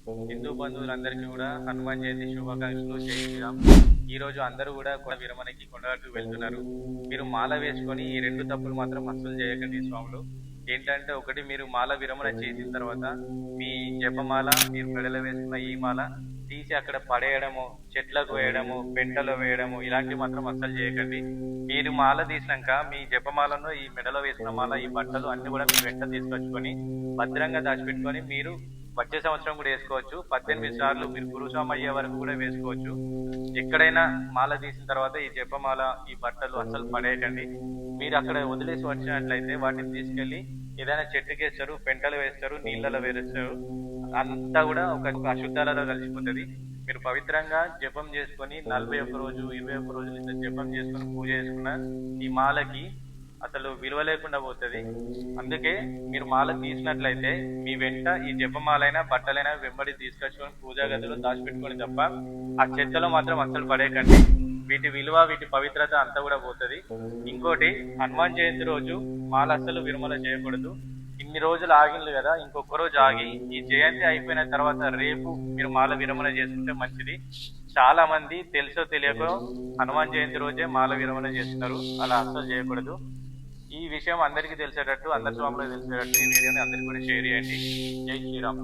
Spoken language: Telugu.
హిందూ బంధువులందరికీ కూడా హనుమాన్ జయంతి శుభాకాంక్షలు. జై శ్రీరామ్. ఈ రోజు అందరూ కూడా కొండ విరమణకి కొండగట్టుకు వెళ్తున్నారు. మీరు మాల వేసుకొని ఈ రెండు తప్పులు మాత్రం అస్సలు చేయకండి స్వాములు. ఏంటంటే, ఒకటి, మీరు మాల విరమణ చేసిన తర్వాత మీ జపమాల, మీరు మెడలో వేసుకున్న ఈ మాల తీసి అక్కడ పడేయడము, చెట్లకు వేయడము, పెంటలో వేయడము, ఇలాంటివి మాత్రం అస్సలు చేయకండి. మీరు మాల తీసినాక మీ జపమాలను, ఈ మెడలో వేసుకున్న మాల, ఈ బట్టలు అన్ని కూడా మీ వెంట తీసుకొచ్చుకొని భద్రంగా దాచిపెట్టుకొని మీరు వచ్చే సంవత్సరం కూడా వేసుకోవచ్చు. 18 సార్లు మీరు గురుస్వామి అయ్యే వరకు కూడా వేసుకోవచ్చు. ఎక్కడైనా మాల తీసిన తర్వాత ఈ జపమాల, ఈ బట్టలు అస్సలు పడేయకండి. మీరు అక్కడ వదిలేసి వచ్చినట్లయితే వాటిని తీసుకెళ్లి ఏదైనా చెట్టుకేస్తారు, పెంటలు వేస్తారు, నీళ్ళలో వేస్తారు. అంతా కూడా ఒక అశుద్ధాలలో కలిసిపోతుంది. మీరు పవిత్రంగా జపం చేసుకొని 41 రోజు, 21 రోజులు ఇట్లా జపం చేసుకొని పూజ చేసుకున్న ఈ మాలకి అసలు విలువ లేకుండా పోతుంది. అందుకే మీరు మాల తీసినట్లయితే మీ వెంట ఈ జపమాలైనా బట్టలైనా వెంబడి తీసుకొచ్చుకొని పూజా గదిలో దాచిపెట్టుకొని తప్ప ఆ చెత్తలో మాత్రం అస్సలు పడేయకండి. వీటి విలువ, వీటి పవిత్రత అంతా కూడా పోతుంది. ఇంకోటి, హనుమాన్ జయంతి రోజు మాల అస్సలు విరమణ చేయకూడదు. ఇన్ని రోజులు ఆగింది కదా, ఇంకొక రోజు ఆగి ఈ జయంతి అయిపోయిన తర్వాత రేపు మీరు మాల విరమణ చేసుకుంటే మంచిది. చాలా మంది తెలుసో తెలియకో హనుమాన్ జయంతి రోజే మాల విరమణ చేస్తున్నారు. అలా అస్సలు చేయకూడదు. ఈ విషయం అందరికీ తెలిసేటట్టు, అందరి స్వాములకు తెలిసేటట్టు ఈ వీడియోని అందరికీ కూడా షేర్ చేయండి. జై శ్రీరామ్.